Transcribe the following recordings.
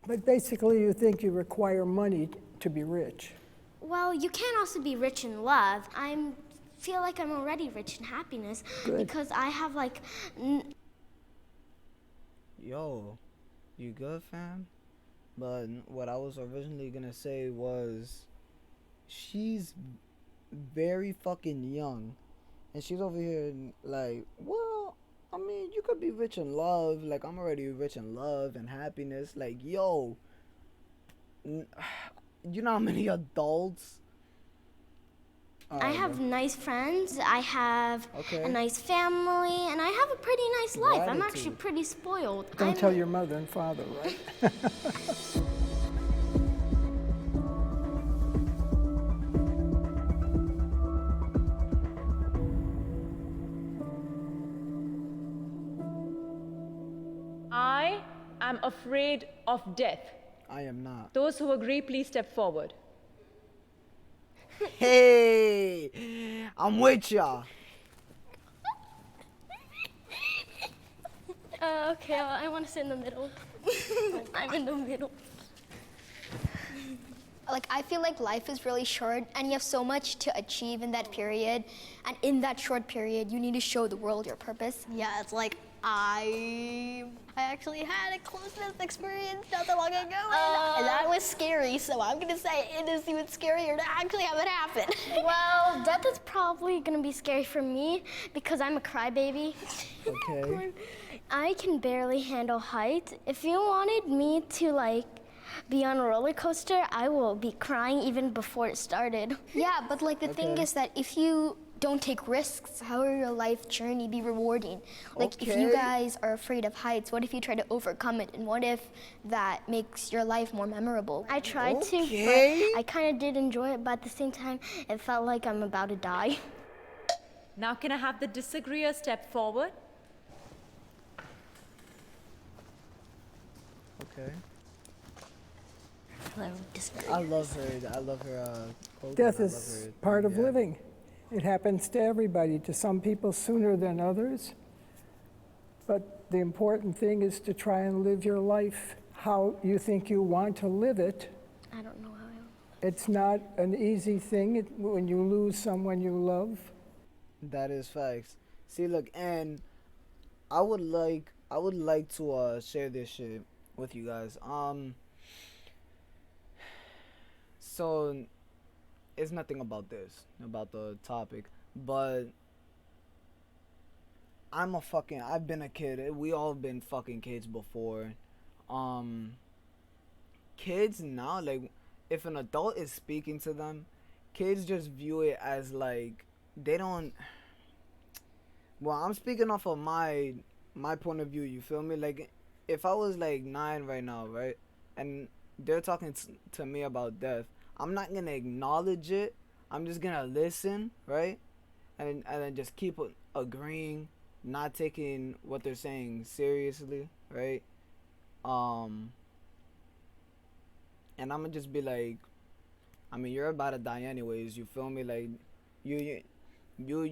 But basically, you think you require money to be rich. Well, you can also be rich in love. I feel like I'm already rich in happiness because I have like. Yo, you good, fam? But what I was originally gonna say was, she's very fucking young, and she's over here like, well, I mean, you could be rich in love. Like, I'm already rich in love and happiness. Like, yo, you know how many adults? I have nice friends, I have a nice family, and I have a pretty nice life. I'm actually Gratitude. pretty spoiled. Don't tell your mother and father, right? I am afraid of death. I am not. Those who agree, please step forward. Hey, I'm with y'all. Okay, I want to sit in the middle. I'm in the middle. Like, I feel like life is really short and you have so much to achieve in that period. And in that short period, you need to show the world your purpose. Yeah, it's like, I actually had a close-death experience not that long ago, and that was scary, so I'm gonna say it is even scarier to actually have it happen. Well, death is probably going to be scary for me because I'm a crybaby. Okay. I can barely handle heights. If you wanted me to, like, be on a roller coaster, I will be crying even before it started. Yeah, but like the thing is that if you don't take risks, how will your life journey be rewarding? Like if you guys are afraid of heights, what if you try to overcome it? And what if that makes your life more memorable? I tried to, but I kind of did enjoy it, but at the same time, it felt like I'm about to die. Now, can I have the disagreeer step forward? Okay. Hello, disagree. I love her quote. Death I is love her, part of yeah. living. It happens to everybody, to some people sooner than others. But the important thing is to try and live your life how you think you want to live it. I don't know how It's not an easy thing when you lose someone you love. That is facts. See, look, and I would like to share this shit with you guys. So it's nothing about about the topic, but I've been a kid. We all been fucking kids before. Kids now, like, if an adult is speaking to them, kids just view it as like, they don't. Well, I'm speaking off of my point of view. You feel me? Like, if I was like 9 right now, right, and they're talking to me about death, I'm not gonna acknowledge it. I'm just gonna listen, right, and then just keep agreeing, not taking what they're saying seriously, right. And I'm gonna just be like, I mean, you're about to die anyways. You feel me? Like, you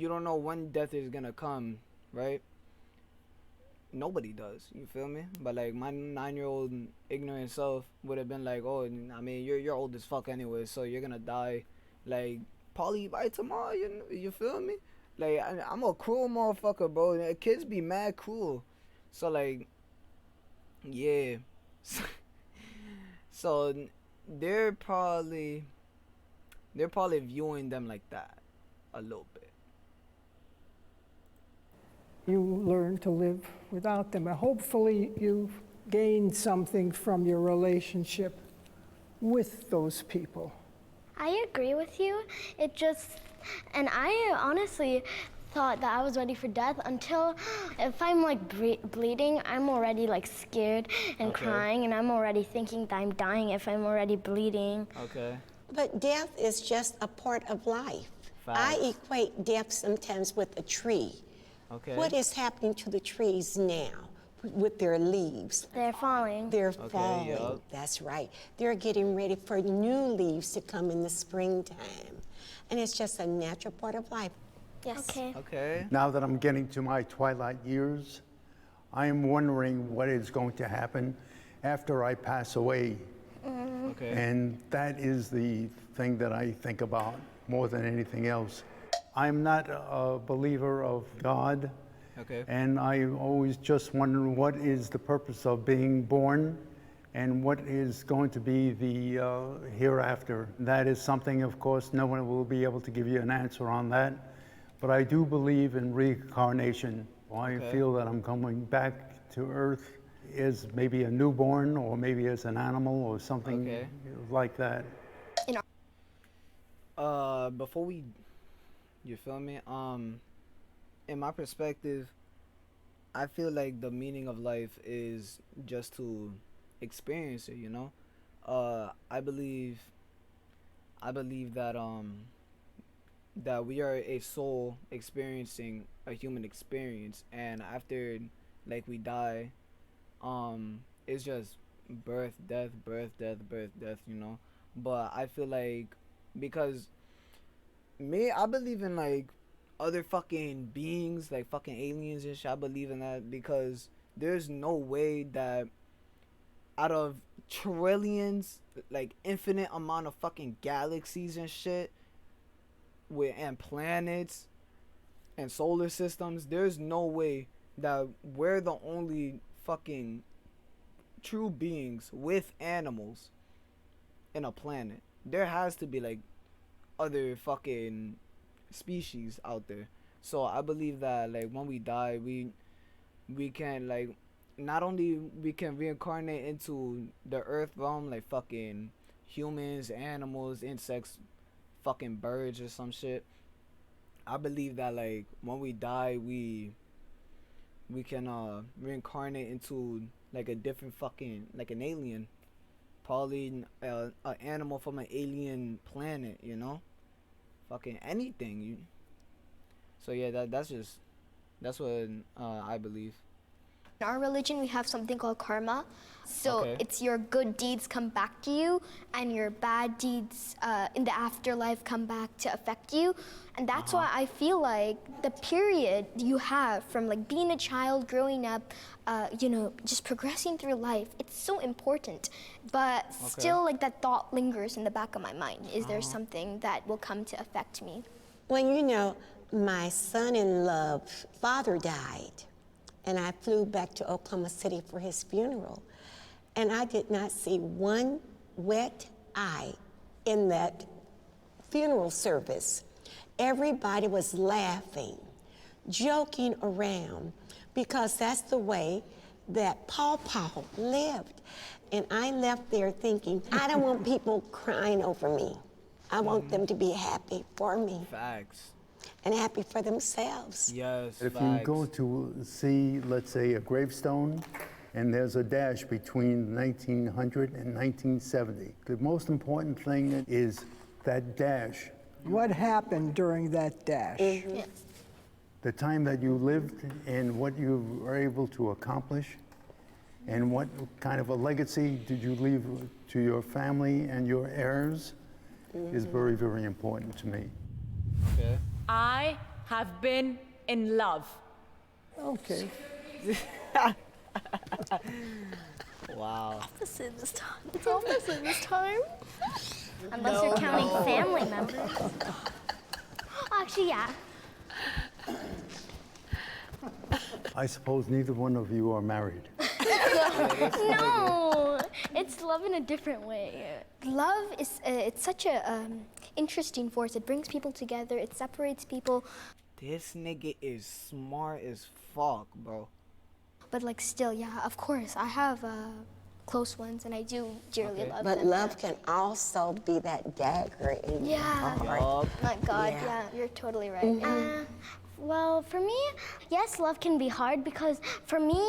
don't know when death is gonna come, right? Nobody does. You feel me? But like, my 9-year-old ignorant self would have been like, oh, I mean, you're old as fuck anyway, so you're gonna die, like, probably by tomorrow. You feel me? Like, I'm a cruel motherfucker, bro. Kids be mad cruel. So like, yeah. So they're probably viewing them like that a little bit. You learn to live without them. And hopefully you gain something from your relationship with those people. I agree with you. It just, and I honestly thought that I was ready for death until if I'm like bleeding, I'm already like scared and crying, and I'm already thinking that I'm dying if I'm already bleeding. Okay. But death is just a part of life. I equate death sometimes with a tree. Okay. What is happening to the trees now with their leaves? They're falling. They're falling. Yup. That's right. They're getting ready for new leaves to come in the springtime. And it's just a natural part of life. Yes. Okay. Now that I'm getting to my twilight years, I am wondering what is going to happen after I pass away. Okay. And that is the thing that I think about more than anything else. I'm not a believer of God, Okay. and I always just wonder what is the purpose of being born and what is going to be the hereafter. That is something, of course, no one will be able to give you an answer on that. But I do believe in reincarnation. I Okay. feel that I'm coming back to Earth as maybe a newborn or maybe as an animal or something Okay. like that. Before we, you feel me? In my perspective, I feel like the meaning of life is just to experience it, you know? I believe that that we are a soul experiencing a human experience, and after like we die, it's just birth, death, birth, death, birth, death, you know? But I feel like because me, I believe in like other fucking beings, like fucking aliens and shit. I believe in that because there's no way that out of trillions, like infinite amount of fucking galaxies and shit, with and planets and solar systems, there's no way that we're the only fucking true beings with animals in a planet. There has to be like other fucking species out there. So I believe that like when we die, we can like not only we can reincarnate into the earth realm, like fucking humans, animals, insects, fucking birds or some shit. I believe that like when we die, we can reincarnate into like a different fucking, like an alien, probably an animal from an alien planet, you know, fucking anything. So yeah, that's what I believe. In our religion, we have something called karma. So Okay. it's your good deeds come back to you, and your bad deeds in the afterlife come back to affect you. And that's why I feel like the period you have from like being a child, growing up, you know, just progressing through life, it's so important. But still, like that thought lingers in the back of my mind. Is there something that will come to affect me? Well, you know, my son-in-law's father died, and I flew back to Oklahoma City for his funeral. And I did not see one wet eye in that funeral service. Everybody was laughing, joking around, because that's the way that Paw lived. And I left there thinking, I don't want people crying over me. I want them to be happy for me Facts. and happy for themselves. Yes. If facts. you go to see, let's say, a gravestone, and there's a dash between 1900 and 1970, the most important thing is that dash, What happened during that dash? the time that you lived and what you were able to accomplish, and what kind of a legacy did you leave to your family and your heirs is very, very important to me. Okay. I have been in love. Okay. Wow. Opposite this time. It's opposite this time. Unless you're counting family members. Actually, yeah. I suppose neither one of you are married. No, it's love in a different way. Love is it's such a interesting force. It brings people together. It separates people. This nigga is smart as fuck, bro. But like still, yeah, of course, I have close ones, and I do dearly love But them. love can also be that dagger in your Yeah. heart. My God, Yeah. yeah, you're totally right. Well, for me, yes, love can be hard because for me,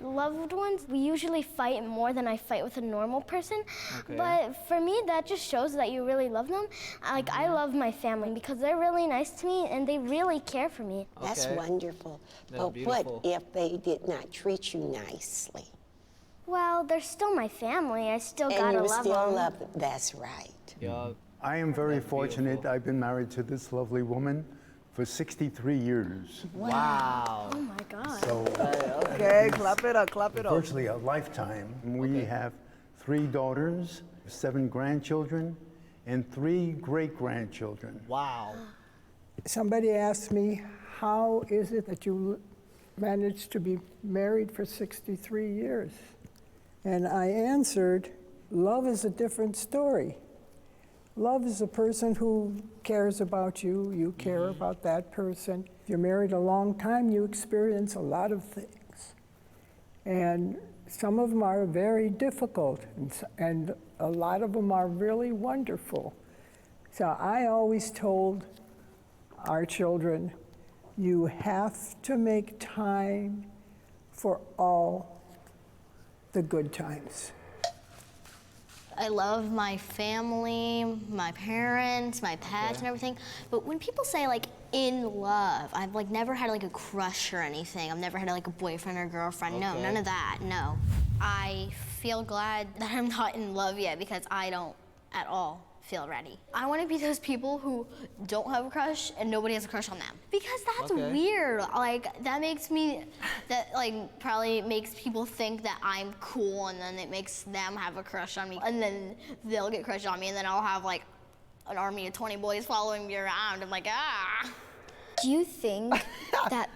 loved ones, we usually fight more than I fight with a normal person. Okay. But for me, that just shows that you really love them. Like, I love my family because they're really nice to me and they really care for me. That's Okay. wonderful. That's But beautiful. what if they did not treat you nicely? Well, they're still my family. I still And gotta you love still them. love them. That's right. Yeah. I am very That's fortunate. beautiful. I've been married to this lovely woman for 63 years. Wow. Oh my God. So Okay, clap it up, clap it up. Virtually a lifetime. We have 3 daughters, 7 grandchildren, and 3 great-grandchildren. Wow. Somebody asked me, how is it that you managed to be married for 63 years? And I answered, love is a different story. Love is a person who cares about you, you care about that person. If you're married a long time, you experience a lot of things. And some of them are very difficult, and a lot of them are really wonderful. So I always told our children, you have to make time for all the good times. I love my family, my parents, my pets, and everything. But when people say like in love, I've like never had like a crush or anything. I've never had like a boyfriend or girlfriend. No, none of that. No. I feel glad that I'm not in love yet because I don't at all feel ready. I want to be those people who don't have a crush and nobody has a crush on them. Because that's weird. Like, that makes me, that like probably makes people think that I'm cool, and then it makes them have a crush on me. And then they'll get crushed on me, and then I'll have like an army of 20 boys following me around. I'm like, ah. Do you think that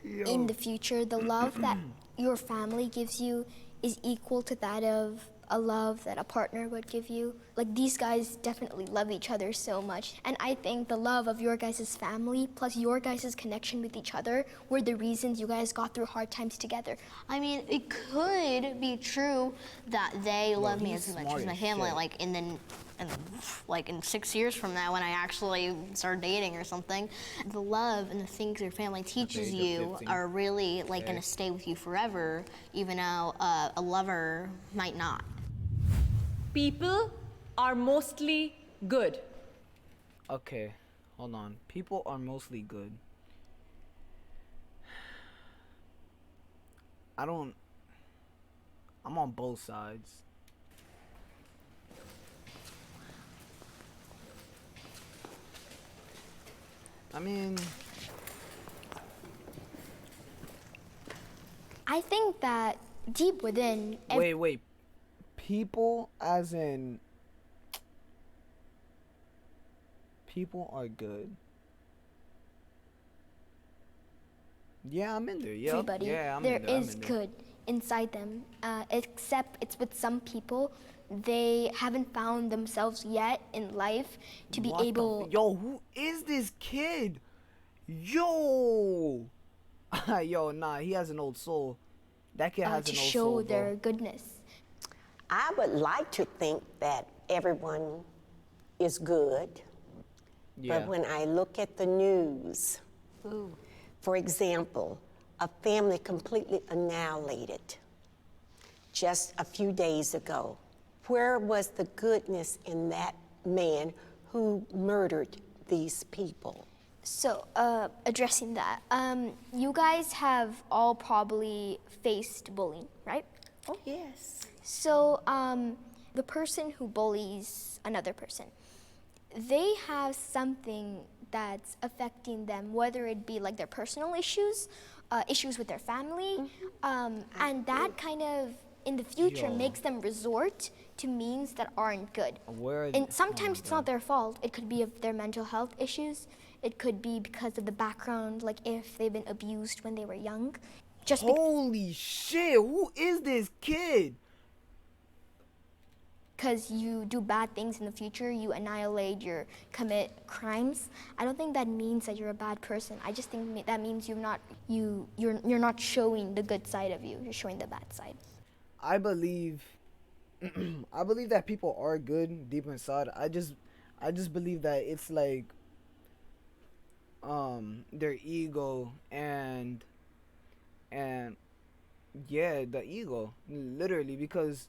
in the future, the love that your family gives you is equal to that of a love that a partner would give you? Like, these guys definitely love each other so much. And I think the love of your guys' family plus your guys' connection with each other were the reasons you guys got through hard times together. I mean, it could be true that they love me as much as my family, like in 6 years from now when I actually start dating or something. The love and the things your family teaches you are really like gonna stay with you forever, even though a lover might not. People are mostly good. Okay, hold on. People are mostly good. I'm on both sides. I mean, I think that deep within, wait. People as in people are good. Yeah, I'm in there. Yep. everybody, Yeah, I'm there in there. is good inside them, except it's with some people, they haven't found themselves yet in life to be able. Yo, who is this kid? Yo. Yo, nah, he has an old soul. That kid has To an old show soul, their bro. goodness. I would like to think that everyone is good, Yeah. but when I look at the news, for example, a family completely annihilated just a few days ago. Where was the goodness in that man who murdered these people? So, addressing that, you guys have all probably faced bullying, right? Oh, yes. So, the person who bullies another person, they have something that's affecting them, whether it be like their personal issues, issues with their family, and that kind of, in the future, makes them resort to means that aren't good. And sometimes it's not their fault. It could be of their mental health issues. It could be because of the background, like if they've been abused when they were young. Just Holy shit, who is this kid? because you do bad things in the future, you annihilate, you commit crimes. I don't think that means that you're a bad person. I just think that means you're not showing the good side of you. You're showing the bad side. I believe I believe that people are good deep inside. I just believe that it's like their ego and yeah, the ego, literally, because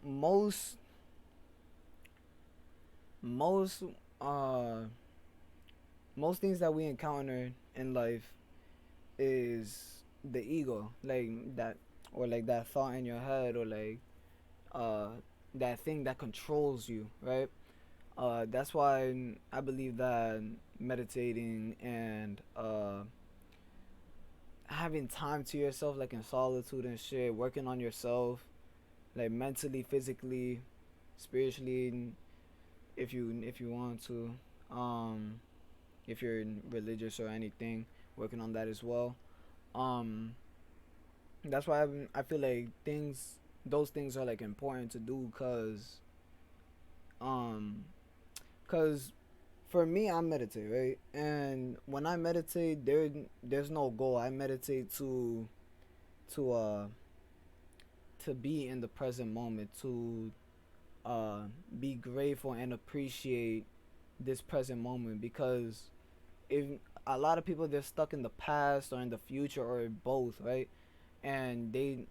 most things that we encounter in life is the ego, like that, or like that thought in your head, or like that thing that controls you, right? That's why I believe that meditating and having time to yourself, like in solitude and shit, working on yourself, like mentally, physically, spiritually, if you want to, if you're religious or anything, working on that as well. Um, that's why I feel like those things are like important to do, um, cause for me, I meditate, right? And when I meditate, there's no goal. I meditate to uh to be in the present moment, to be grateful and appreciate this present moment, because if a lot of people, they're stuck in the past or in the future or both, right? And they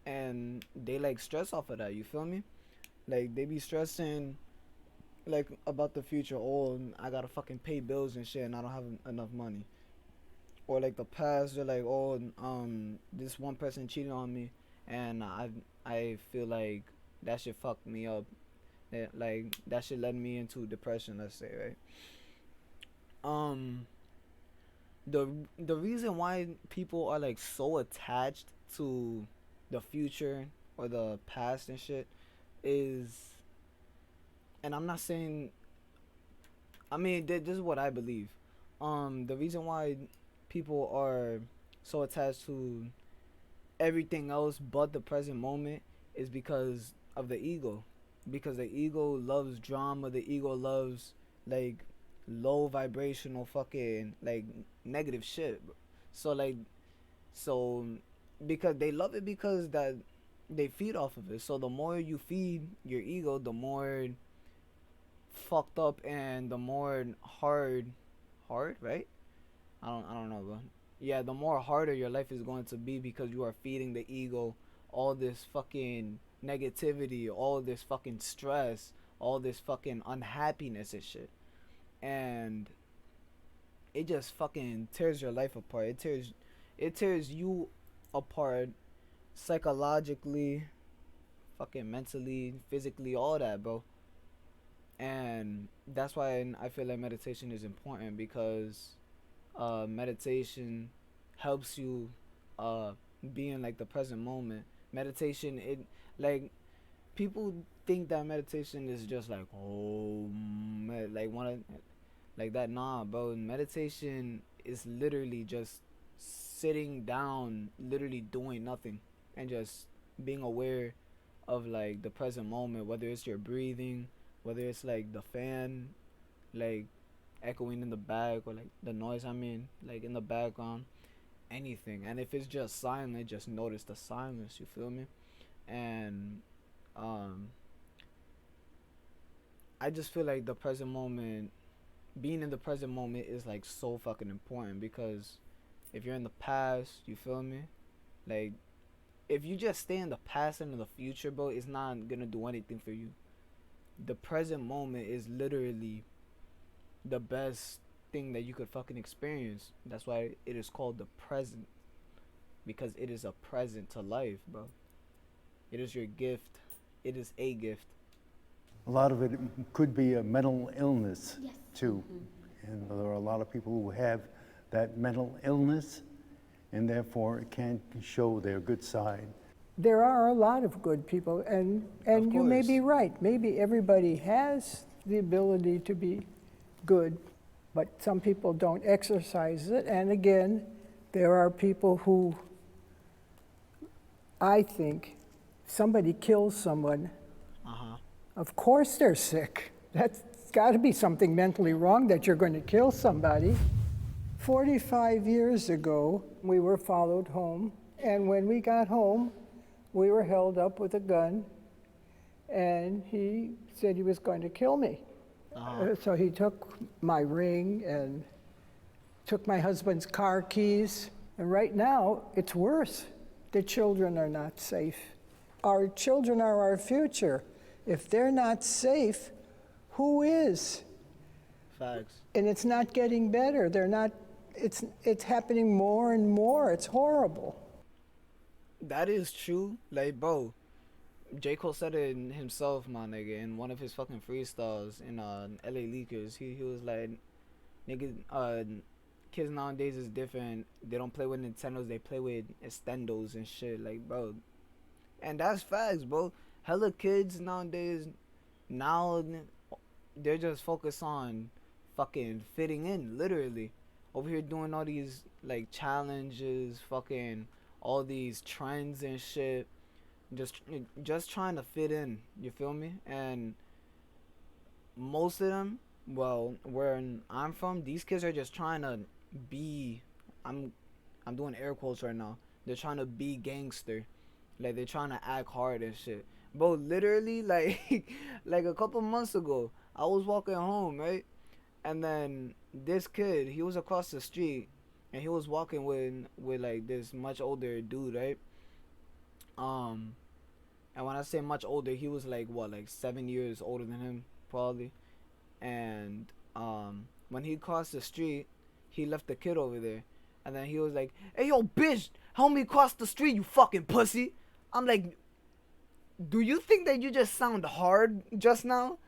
like stress off of that, you feel me? Like they be stressing like about the future. Oh, I gotta fucking pay bills and shit, and I don't have enough money. Or like the past, they're like, oh, this one person cheated on me, and I feel like that shit fucked me up. Like that shit led me into depression, let's say, right? Um, the reason why people are like so attached to the future or the past and shit is, and I'm not saying, I mean, this is what I believe. The reason why people are so attached to everything else but the present moment is because of the ego. Because the ego loves drama, the ego loves like low vibrational fucking like negative shit. So like, so because they love it, because that they feed off of it. So the more you feed your ego, the more fucked up and the more hard, right? I don't know, bro. Yeah, the more harder your life is going to be, because you are feeding the ego all this fucking negativity, all this fucking stress, all this fucking unhappiness and shit. And it just fucking tears your life apart. It tears you apart psychologically, fucking mentally, physically, all that, bro. And that's why I feel like meditation is important, because meditation helps you be in like the present moment. Meditation, it like, people think that meditation is just like, oh, like one, like that. Nah, bro. Meditation is literally just sitting down, literally doing nothing, and just being aware of like the present moment, whether it's your breathing, whether it's like the fan like echoing in the back, or like the noise, I mean, like in the background, anything. And if it's just silent, just notice the silence, you feel me? And um I just feel like the present moment, being in the present moment is like so fucking important, because if you're in the past, you feel me? Like, if you just stay in the past and in the future, bro, it's not gonna do anything for you. The present moment is literally the best thing that you could fucking experience. That's why it is called the present, because it is a present to life, bro. It is your gift. It is a gift. A lot of it could be a mental illness, too. And there are a lot of people who have that mental illness, and therefore it can't show their good side. There are a lot of good people, and you may be right. Maybe everybody has the ability to be good, but some people don't exercise it. And again, there are people who, I think, somebody kills someone, of course they're sick. That's got to be something mentally wrong that you're going to kill somebody. 45 years ago, we were followed home, and when we got home, we were held up with a gun, and he said he was going to kill me. So he took my ring and took my husband's car keys. And right now, it's worse. The children are not safe. Our children are our future. If they're not safe, who is? Facts. And it's not getting better. They're not. It's happening more and more. It's horrible. That is true. Like, bro, J. Cole said it himself, my nigga, in one of his fucking freestyles in LA Leakers. He was like, nigga, kids nowadays is different. They don't play with Nintendos, they play with Extendos and shit, like, bro. And that's facts, bro. Hella kids nowadays, now they're just focused on fucking fitting in, literally. Over here doing all these, like, challenges, fucking all these trends and shit. Just trying to fit in, you feel me? And most of them, well, where I'm from, these kids are just trying to be, I'm doing air quotes right now. They're trying to be gangster. Like, they're trying to act hard and shit. Bro, literally, like, like a couple months ago, I was walking home, right? And then this kid, he was across the street, and he was walking with like this much older dude, right? And when I say much older, he was like what, like 7 years older than him, probably. And when he crossed the street, he left the kid over there, and then he was like, "Hey, yo, bitch, help me cross the street, you fucking pussy." I'm like, do you think that you just sound hard just now?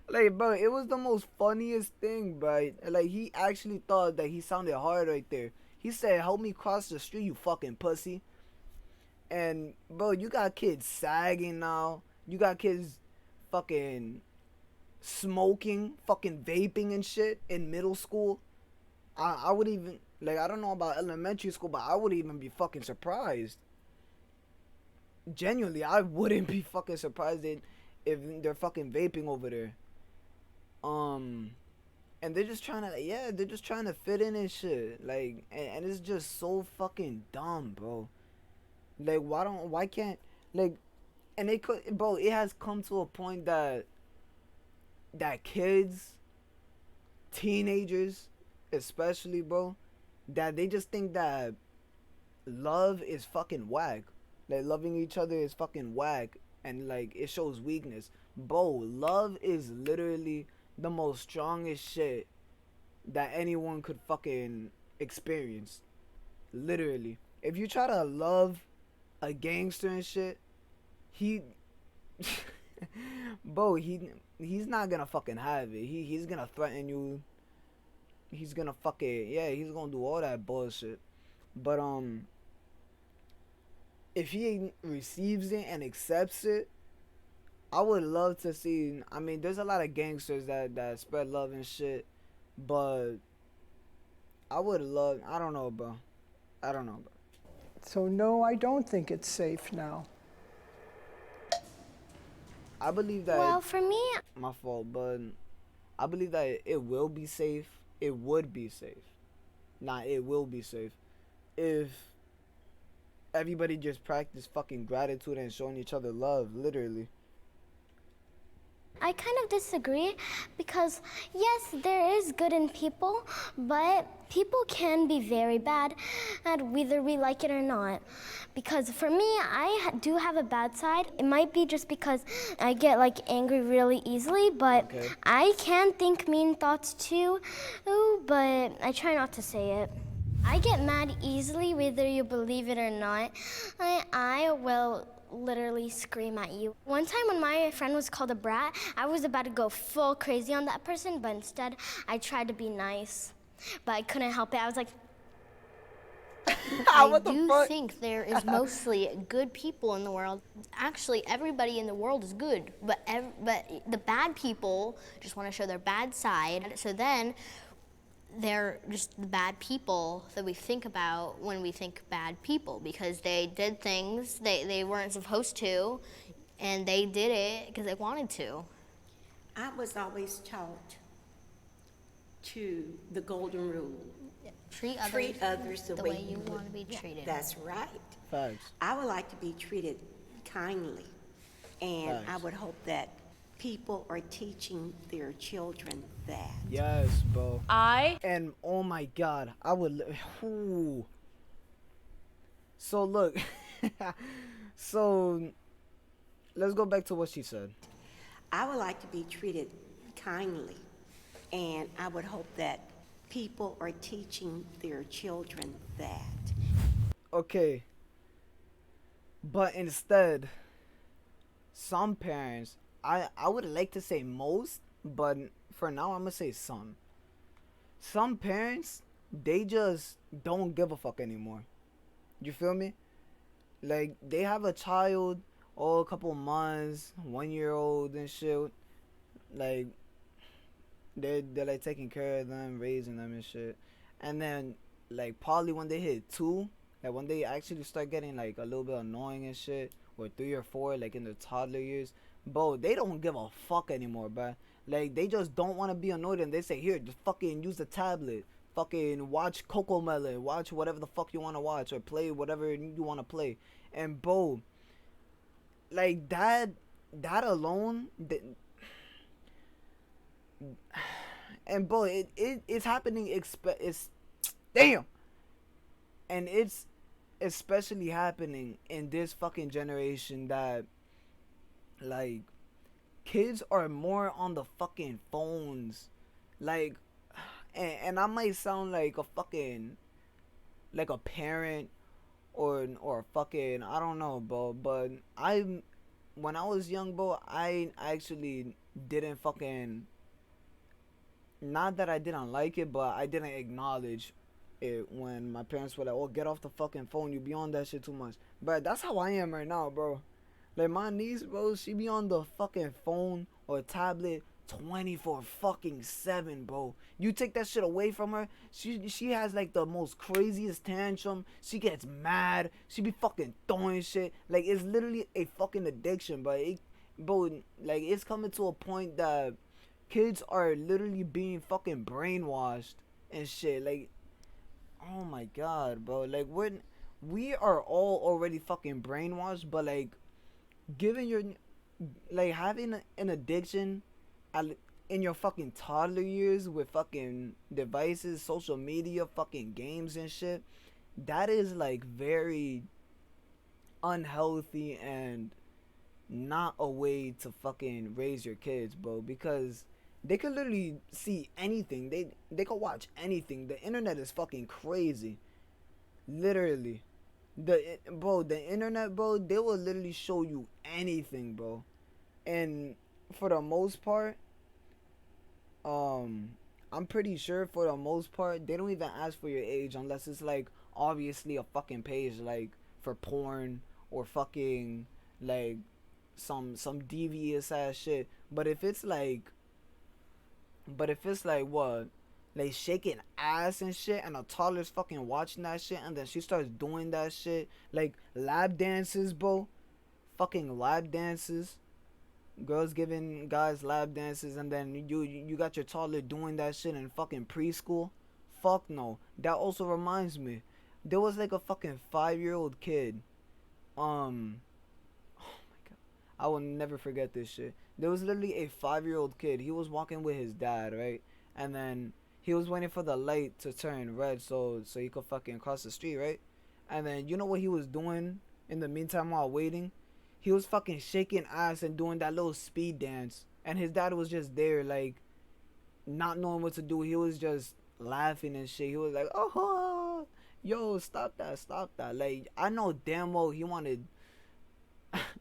Like, bro, it was the most funniest thing, bro. Like, he actually thought that he sounded hard right there. He said, "Help me cross the street, you fucking pussy." And, bro, you got kids sagging now. You got kids fucking smoking, fucking vaping and shit in middle school. I would even, like, I don't know about elementary school, but I would even be fucking surprised. Genuinely, I wouldn't be fucking surprised if they're fucking vaping over there. And they're just trying to, yeah, they're just trying to fit in and shit. Like, and it's just so fucking dumb, bro. Like, why can't, like, and it could, bro, it has come to a point that kids, teenagers, especially, bro, that they just think that love is fucking whack. Like, loving each other is fucking whack, and, like, it shows weakness. Bro, love is literally the most strongest shit that anyone could fucking experience. Literally. If you try to love a gangster and shit, bro, he's not gonna fucking have it. He's gonna threaten you. He's gonna fucking, yeah, he's gonna do all that bullshit. But if he receives it and accepts it, I would love to see. I mean, there's a lot of gangsters that spread love and shit, but I would love. I don't know, bro. So no, I don't think it's safe now. I believe that. Well, for me, My fault, but I believe that it will be safe. It would be safe. It will be safe if everybody just practice fucking gratitude and showing each other love, literally. I kind of disagree because, yes, there is good in people, but people can be very bad, and whether we like it or not. Because for me, I do have a bad side. It might be just because I get like angry really easily, but Okay. I can think mean thoughts too, but I try not to say it. I get mad easily, whether you believe it or not. I will literally scream at you. One time when my friend was called a brat, I was about to go full crazy on that person, but instead I tried to be nice. But I couldn't help it. I was like, I do think there is mostly good people in the world. Actually, everybody in the world is good, but the bad people just want to show their bad side. So then they're just the bad people that we think about when we think bad people, because they did things they weren't supposed to, and they did it because they wanted to. I was always taught to the golden rule. Treat Others the way you would. want to be treated. That's right. Facts. I would like to be treated kindly, and I Facts. would hope that people are teaching their children that. Yes, bro. And oh my God, I would. Ooh. So look, so let's go back to what she said. I would like to be treated kindly, and I would hope that people are teaching their children that. Okay. But instead, some parents, I would like to say most, but for now, I'm gonna say some. Some parents, they just don't give a fuck anymore. You feel me? Like, they have a child, a couple months, 1 year old and shit. Like, they're like taking care of them, raising them and shit. And then, like, probably when they hit 2, like when they actually start getting like a little bit annoying and shit, or 3 or 4, like in their toddler years, bro, they don't give a fuck anymore, bro. Like, they just don't want to be annoyed, and they say, here, just fucking use the tablet, fucking watch Coco Melon, watch whatever the fuck you want to watch, or play whatever you want to play. And bro, like that alone, and bro, it's happening. It's damn, and it's especially happening in this fucking generation that, like, kids are more on the fucking phones, like, and I might sound like a fucking, like a parent, or fucking, I don't know, bro, but when I was young, bro, I actually didn't fucking, not that I didn't like it, but I didn't acknowledge it when my parents were like, oh, get off the fucking phone, you be on that shit too much. But that's how I am right now, bro. Like, my niece, bro, she be on the fucking phone or tablet 24-7, bro. You take that shit away from her, she has like the most craziest tantrum. She gets mad. She be fucking throwing shit. Like, it's literally a fucking addiction, bro, like, it's coming to a point that kids are literally being fucking brainwashed and shit. Like, oh my god, bro. Like, we are all already fucking brainwashed, but like, giving your, like, having an addiction in your fucking toddler years with fucking devices, social media, fucking games and shit, that is like very unhealthy and not a way to fucking raise your kids, bro, because they could literally see anything. They could watch anything. The internet is fucking crazy. Literally. The internet, bro, they will literally show you anything, bro. And for the most part, I'm pretty sure for the most part, they don't even ask for your age unless it's like obviously a fucking page like for porn or fucking like some devious ass shit. But if it's like what, like shaking ass and shit, and a toddler's fucking watching that shit, and then she starts doing that shit, like lap dances, bro, fucking lap dances, girls giving guys lap dances, and then you got your toddler doing that shit in fucking preschool. Fuck no. That also reminds me, there was like a fucking 5-year-old kid. Oh my god, I will never forget this shit. There was literally a 5-year-old kid. He was walking with his dad, right? And then he was waiting for the light to turn red so he could fucking cross the street, right? And then you know what he was doing in the meantime while waiting? He was fucking shaking ass and doing that little speed dance. And his dad was just there, like, not knowing what to do. He was just laughing and shit. He was like, oh, yo, stop that. Like, I know damn well he wanted...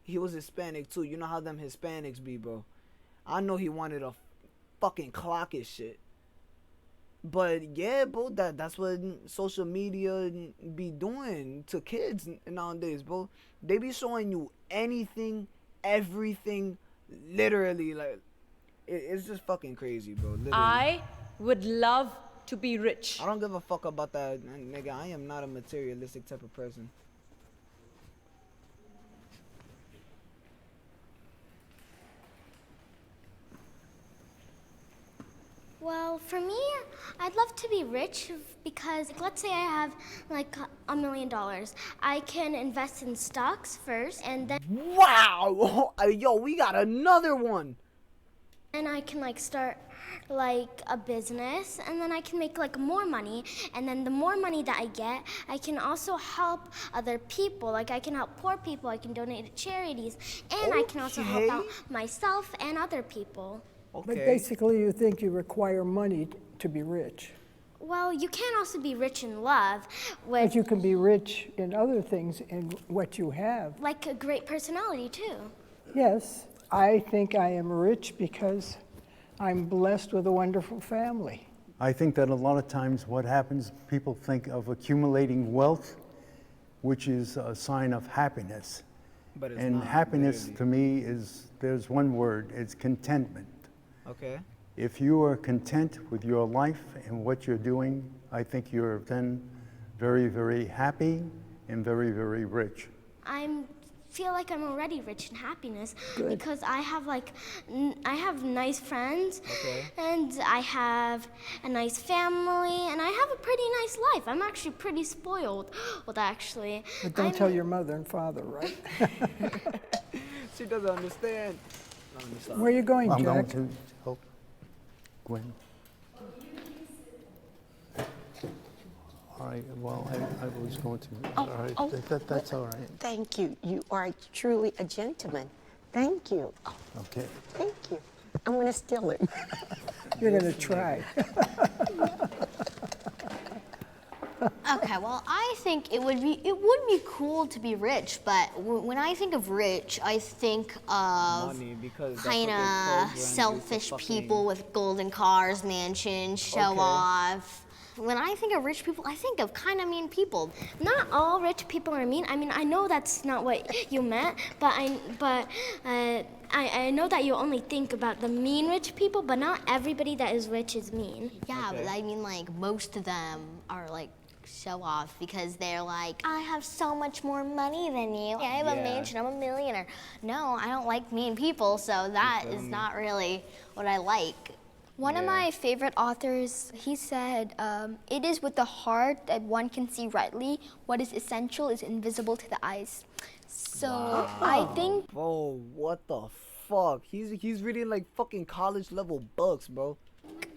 he was Hispanic too. You know how them Hispanics be, bro. I know he wanted a fucking clock his shit. But yeah, bro, that's what social media be doing to kids nowadays, bro. They be showing you anything, everything, literally. Like, it's just fucking crazy, bro. Literally. I would love to be rich. I don't give a fuck about that, nigga. I am not a materialistic type of person. Well, for me, I'd love to be rich because, let's say I have like $1 million. I can invest in stocks first, and then Yo, we got another one. and I can like start like a business, and then I can make like more money, and then the more money that I get, I can also help other people. Like, I can help poor people, I can donate to charities, and I can also help out myself and other people. Okay. But basically, you think you require money to be rich. Well, you can also be rich in love, But you can be rich in other things in what you have. like a great personality too. Yes, I think I am rich because I'm blessed with a wonderful family. I think that a lot of times what happens, people think of accumulating wealth, which is a sign of happiness. But it's And not, happiness literally. to me is, there's one word, it's contentment. Okay. If you are content with your life and what you're doing, I think you're then very, very happy and very, very rich. I feel like I'm already rich in happiness Good. because I have I have nice friends, Okay. and I have a nice family, and I have a pretty nice life. I'm actually pretty spoiled. Well, actually, But don't I'm- tell your mother and father, right? She doesn't understand. No, let me stop. Where are you going, I'm going Jack? to help Gwen. All right, well, I was going to, all right, that's all right, Thank you. You are truly a gentleman. Thank you. Oh, okay. thank you. I'm going to steal it. You're going to try. Okay, well, I think it would be cool to be rich, but when I think of rich, I think of Money, because that's what kind they of programmed you to selfish fucking- people with golden cars, mansions, show Okay. off. When I think of rich people, I think of kind of mean people. Not all rich people are mean. I mean, I know that's not what you meant, but I know that you only think about the mean rich people, but not everybody that is rich is mean. Yeah, Okay. but I mean, like, most of them are like show off because they're like, I have so much more money than you. I have a Yeah. mansion, I'm a millionaire. No, I don't like mean people, so that feel is me? not really what I like. One of Yeah. my favorite authors, he said, it is with the heart that one can see rightly. What is essential is invisible to the eyes. So I think Bro, what the fuck? He's reading like fucking college level books, bro.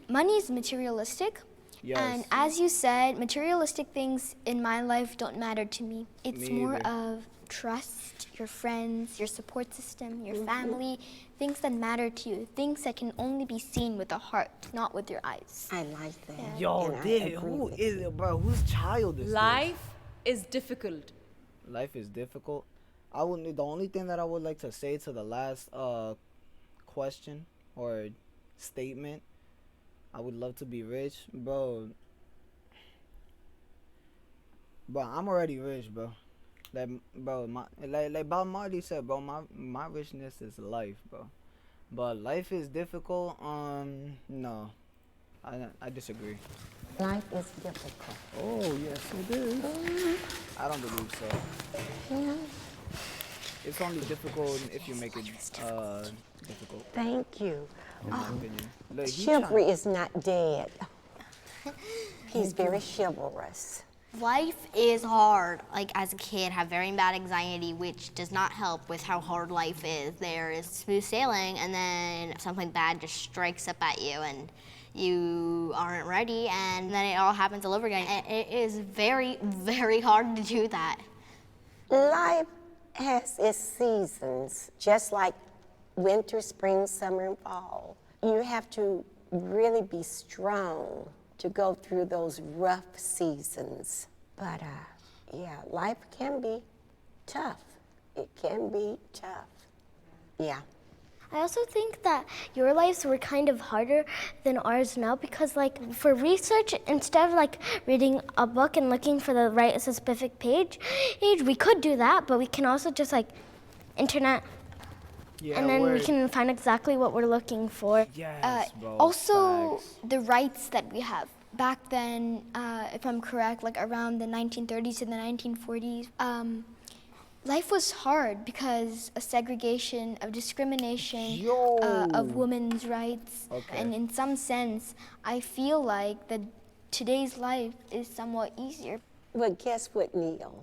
money is materialistic. Yes. And as you said, materialistic things in my life don't matter to me. It's Me more either. of trust, your friends, your support system, your family, things that matter to you, things that can only be seen with the heart, not with your eyes. I like that. Yo, and I dude, agree who with is it, bro? Whose child is this? Life is difficult. Life is difficult. The only thing that I would like to say to the last question or statement, I would love to be rich, bro. Bro, I'm already rich, bro. Like, bro, like Bob Marley said, bro, my richness is life, bro. But life is difficult. No, I disagree. Life is difficult. Oh, yes, it is. I don't believe so. Yeah. It's only difficult if you make it difficult, Thank you. in my opinion. Look, he Chivalry tryna- is not dead. He's very chivalrous. Life is hard. Like, as a kid, have very bad anxiety, which does not help with how hard life is. There is smooth sailing, and then something bad just strikes up at you, and you aren't ready, and then it all happens all over again. And it is very, very hard to do that. Life has its seasons, just like winter, spring, summer, and fall. You have to really be strong to go through those rough seasons. But yeah, life can be tough. It can be tough. Yeah. I also think that your lives were kind of harder than ours now because, like, for research, instead of like reading a book and looking for the right specific page, we could do that, but we can also just like internet, Yeah, and then we word. can find exactly what we're looking for. Yes, bro. Also, facts. the rights that we have. Back then, if I'm correct, like around the 1930s and the 1940s, life was hard because of segregation, of discrimination, Yo. of women's rights. Okay. And in some sense, I feel like that today's life is somewhat easier. Well, guess what, Neil?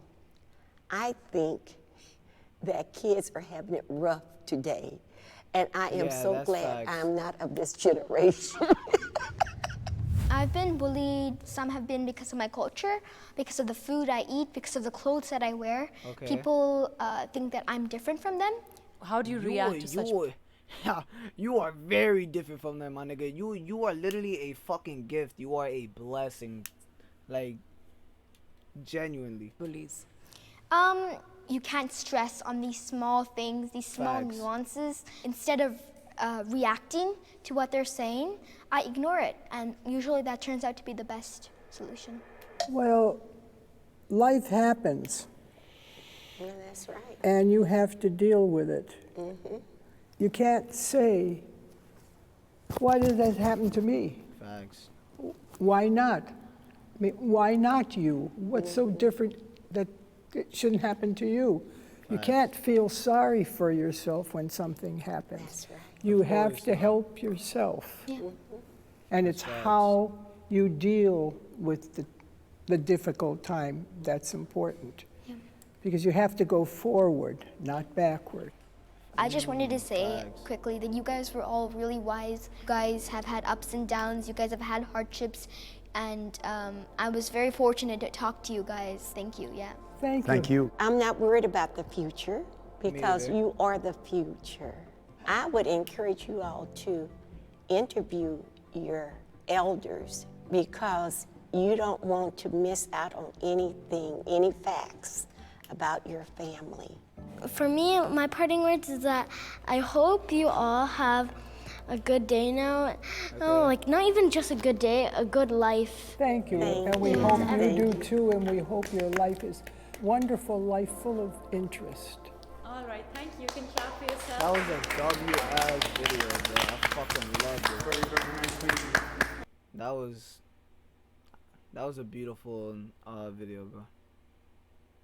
I think that kids are having it rough today. And I am Yeah, so that's glad facts. I'm not of this generation. I've been bullied. Some have been because of my culture, because of the food I eat, because of the clothes that I wear. Okay. People think that I'm different from them. How do you react to such? You are very different from them, my nigga. You are literally a fucking gift. You are a blessing, like genuinely. bullies? You can't stress on these small things, these small Facts. nuances. Instead of reacting to what they're saying, I ignore it. And usually that turns out to be the best solution. Well, life happens, Yeah, that's right. and you have to deal with it. You can't say, why did that happen to me? Facts. Why not? I mean, why not you? What's so different that it shouldn't happen to you? You can't feel sorry for yourself when something happens. That's right. You have to help yourself. Yeah. And it's how you deal with the difficult time that's important. Yeah. Because you have to go forward, not backward. I just wanted to say Facts. quickly that you guys were all really wise. You guys have had ups and downs. You guys have had hardships. And I was very fortunate to talk to you guys. Thank you, yeah. Thank you. I'm not worried about the future because neither. you are the future. I would encourage you all to interview your elders because you don't want to miss out on anything, any facts about your family. For me, my parting words is that I hope you all have a good day now. No, like not even just a good day, a good life. Thank you. Thank And we you. hope you Thank do you. too, and we hope your life is wonderful life full of interest. All right, thank you. You can clap for yourself. That was a W-ass video, bro. I fucking loved it. That was a beautiful video, bro.